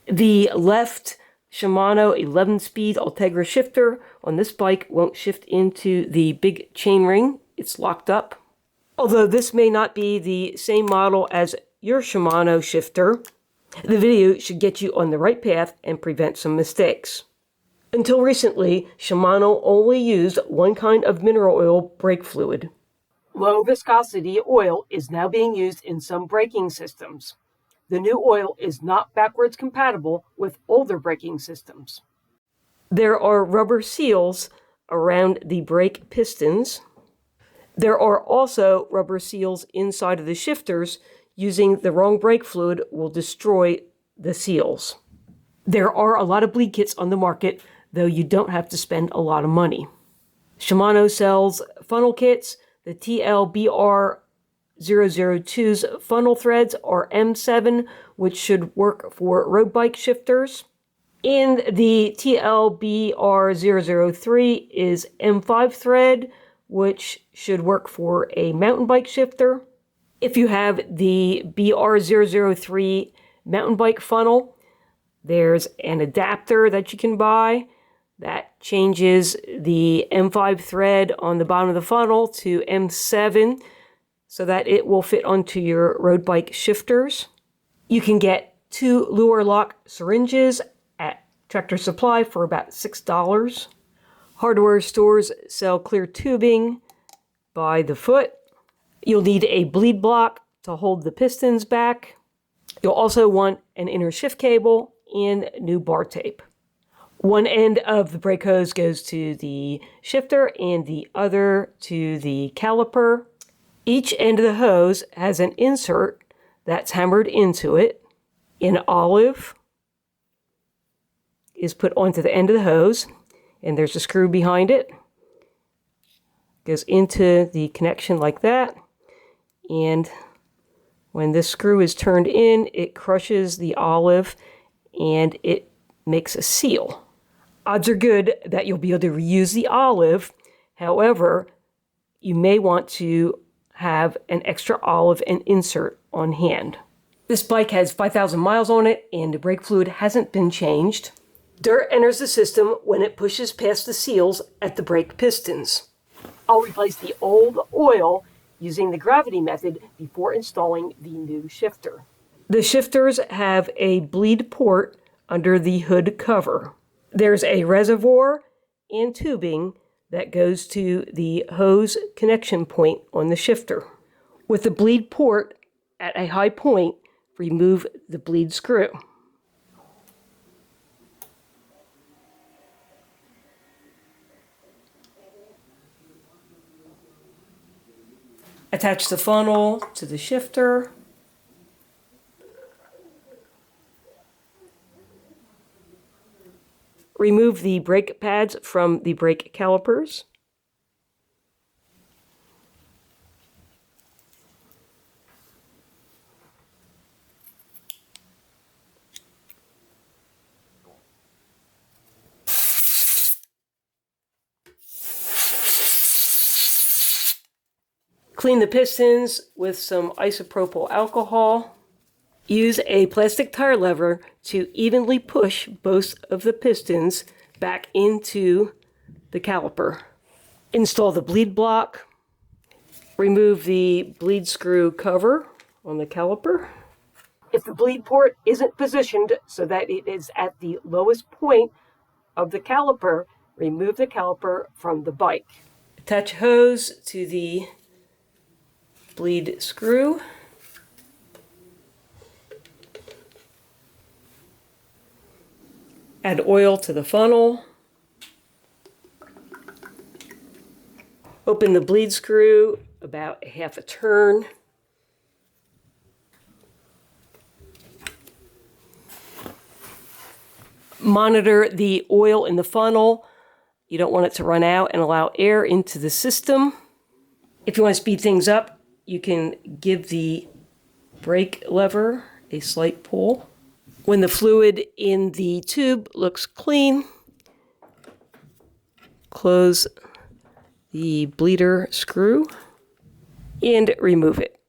The left Shimano 11-speed Ultegra shifter on this bike won't shift into the big chainring. It's locked up. Although this may not be the same model as your Shimano shifter, the video should get you on the right path and prevent some mistakes. Until recently, Shimano only used one kind of mineral oil brake fluid. Low viscosity oil is now being used in some braking systems. The new oil is not backwards compatible with older braking systems. There are rubber seals around the brake pistons. There are also rubber seals inside of the shifters. Using the wrong brake fluid will destroy the seals. There are a lot of bleed kits on the market, though you don't have to spend a lot of money. Shimano sells funnel kits. The TLBR-002's funnel threads are M7, which should work for road bike shifters. And the TLBR-003 is M5 thread, which should work for a mountain bike shifter. If you have the BR-003 mountain bike funnel, there's an adapter that you can buy that changes the M5 thread on the bottom of the funnel to M7 so that it will fit onto your road bike shifters. You can get 2 lure lock syringes at Tractor Supply for about $6. Hardware stores sell clear tubing by the foot. You'll need a bleed block to hold the pistons back. You'll also want an inner shift cable and new bar tape. One end of the brake hose goes to the shifter and the other to the caliper. Each end of the hose has an insert that's hammered into it. An olive is put onto the end of the hose, and there's a screw behind it. Goes into the connection like that, and when this screw is turned in, it crushes the olive and it makes a seal. Odds are good that you'll be able to reuse the olive. However, you may want to have an extra olive and insert on hand. This bike has 5,000 miles on it and the brake fluid hasn't been changed. Dirt enters the system when it pushes past the seals at the brake pistons. I'll replace the old oil using the gravity method before installing the new shifter. The shifters have a bleed port under the hood cover. There's a reservoir and tubing that goes to the hose connection point on the shifter. With the bleed port at a high point, remove the bleed screw. Attach the funnel to the shifter. Remove the brake pads from the brake calipers. Clean the pistons with some isopropyl alcohol. Use a plastic tire lever to evenly push both of the pistons back into the caliper. Install the bleed block. Remove the bleed screw cover on the caliper. If the bleed port isn't positioned so that it is at the lowest point of the caliper, remove the caliper from the bike. Attach hose to the bleed screw. Add oil to the funnel. Open the bleed screw about half a turn. Monitor the oil in the funnel. You don't want it to run out and allow air into the system. If you want to speed things up, you can give the brake lever a slight pull. When the fluid in the tube looks clean, close the bleeder screw and remove it.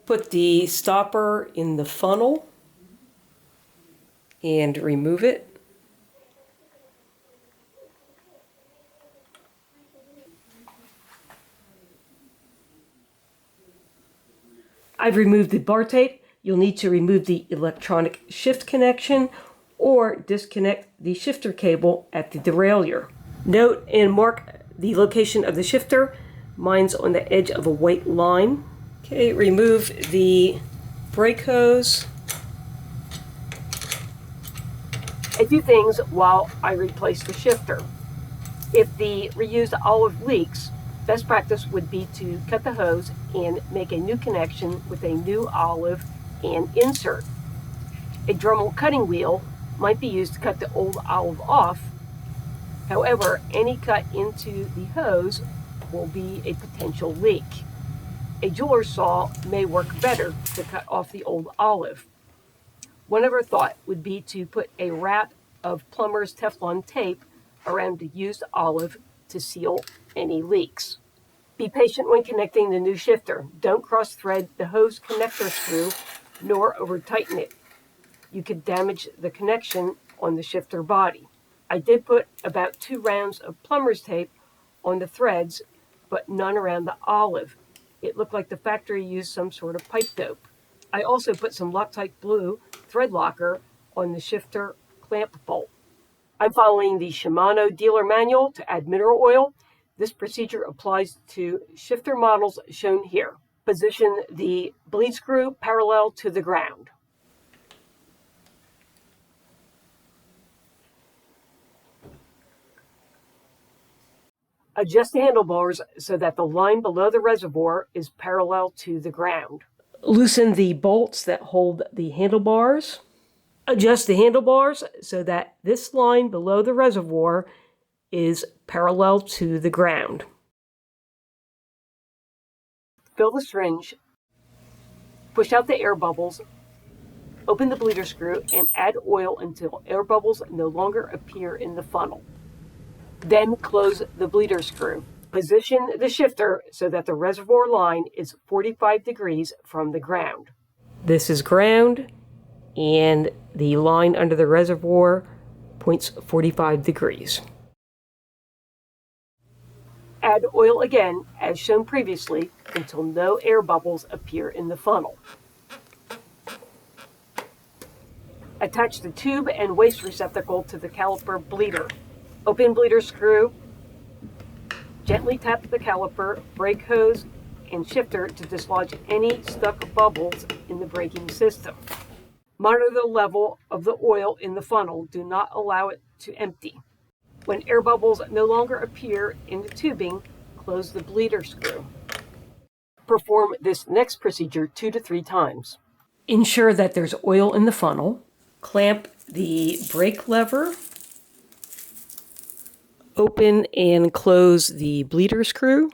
Put the stopper in the funnel and remove it. I've removed the bar tape. You'll need to remove the electronic shift connection or disconnect the shifter cable at the derailleur. Note and mark the location of the shifter. Mine's on the edge of a white line. Okay, remove the brake hose. A few things while I replace the shifter. If the reused olive leaks, best practice would be to cut the hose and make a new connection with a new olive and insert. A Dremel cutting wheel might be used to cut the old olive off. However, any cut into the hose will be a potential leak. A jeweler's saw may work better to cut off the old olive. One other thought would be to put a wrap of plumber's Teflon tape around the used olive to seal any leaks. Be patient when connecting the new shifter. Don't cross-thread the hose connector screw nor over-tighten it. You could damage the connection on the shifter body. I did put about 2 rounds of plumber's tape on the threads, but none around the olive. It looked like the factory used some sort of pipe dope. I also put some Loctite Blue thread locker on the shifter clamp bolt. I'm following the Shimano dealer manual to add mineral oil. This procedure applies to shifter models shown here. Position the bleed screw parallel to the ground. Adjust the handlebars so that the line below the reservoir is parallel to the ground. Loosen the bolts that hold the handlebars. Adjust the handlebars so that this line below the reservoir is parallel to the ground. Fill the syringe, push out the air bubbles, open the bleeder screw, and add oil until air bubbles no longer appear in the funnel. Then close the bleeder screw. Position the shifter so that the reservoir line is 45 degrees from the ground. This is ground, and the line under the reservoir points 45 degrees. Add oil again, as shown previously, until no air bubbles appear in the funnel. Attach the tube and waste receptacle to the caliper bleeder. Open bleeder screw, gently tap the caliper, brake hose, and shifter to dislodge any stuck bubbles in the braking system. Monitor the level of the oil in the funnel. Do not allow it to empty. When air bubbles no longer appear in the tubing, close the bleeder screw. Perform this next procedure 2 to 3 times. Ensure that there's oil in the funnel. Clamp the brake lever. Open and close the bleeder screw.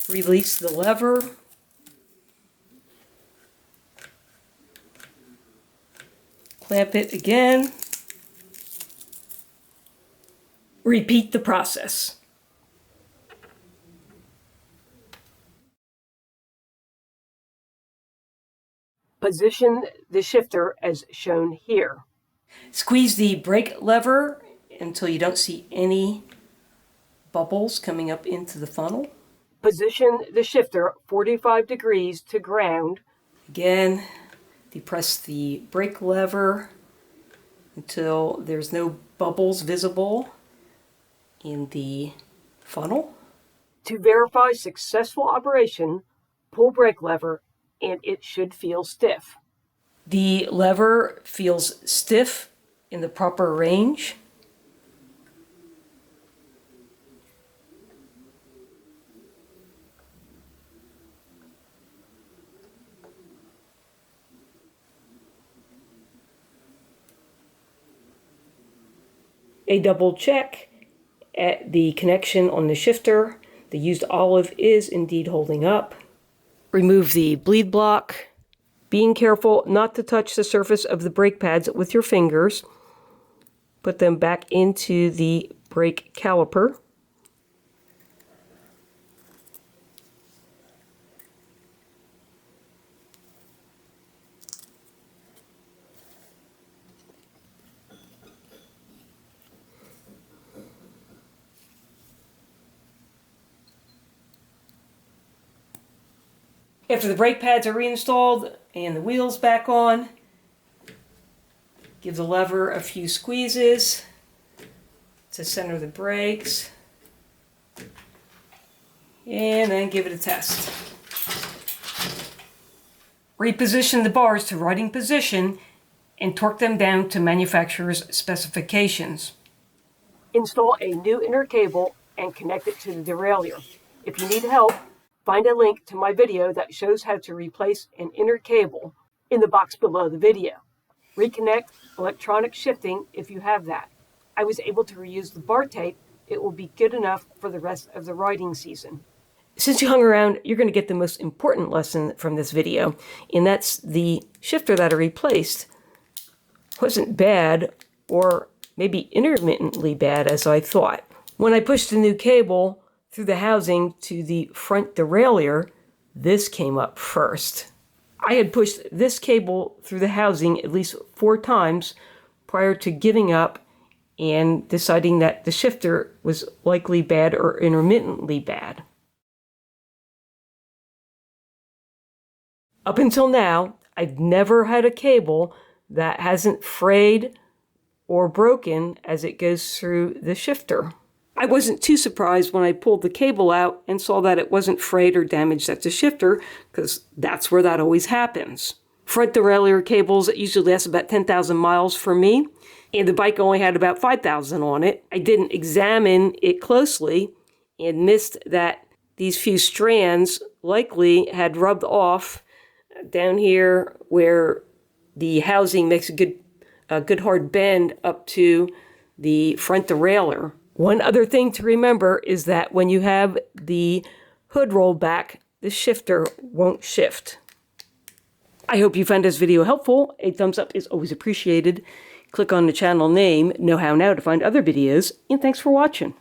Release the lever. Clamp it again. Repeat the process. Position the shifter as shown here. Squeeze the brake lever until you don't see any bubbles coming up into the funnel. Position the shifter 45 degrees to ground. Again, depress the brake lever until there's no bubbles visible in the funnel. To verify successful operation, pull brake lever and it should feel stiff. The lever feels stiff in the proper range. A double check at the connection on the shifter. The used olive is indeed holding up. Remove the bleed block, being careful not to touch the surface of the brake pads with your fingers. Put them back into the brake caliper. After the brake pads are reinstalled and the wheels back on, give the lever a few squeezes to center the brakes, and then give it a test. Reposition the bars to riding position and torque them down to manufacturer's specifications. Install a new inner cable and connect it to the derailleur. If you need help, find a link to my video that shows how to replace an inner cable in the box below the video. Reconnect electronic shifting if you have that. I was able to reuse the bar tape. It will be good enough for the rest of the riding season. Since you hung around, you're going to get the most important lesson from this video, and that's the shifter that I replaced wasn't bad, or maybe intermittently bad as I thought. When I pushed the new cable through the housing to the front derailleur, this came up first. I had pushed this cable through the housing at least 4 times prior to giving up and deciding that the shifter was likely bad or intermittently bad. Up until now, I've never had a cable that hasn't frayed or broken as it goes through the shifter. I wasn't too surprised when I pulled the cable out and saw that it wasn't frayed or damaged at the shifter, because that's where that always happens. Front derailleur cables usually last about 10,000 miles for me, and the bike only had about 5,000 on it. I didn't examine it closely and missed that these few strands likely had rubbed off down here where the housing makes a good hard bend up to the front derailleur. One other thing to remember is that when you have the hood rolled back, the shifter won't shift. I hope you found this video helpful. A thumbs up is always appreciated. Click on the channel name, Know How Now, to find other videos, and thanks for watching.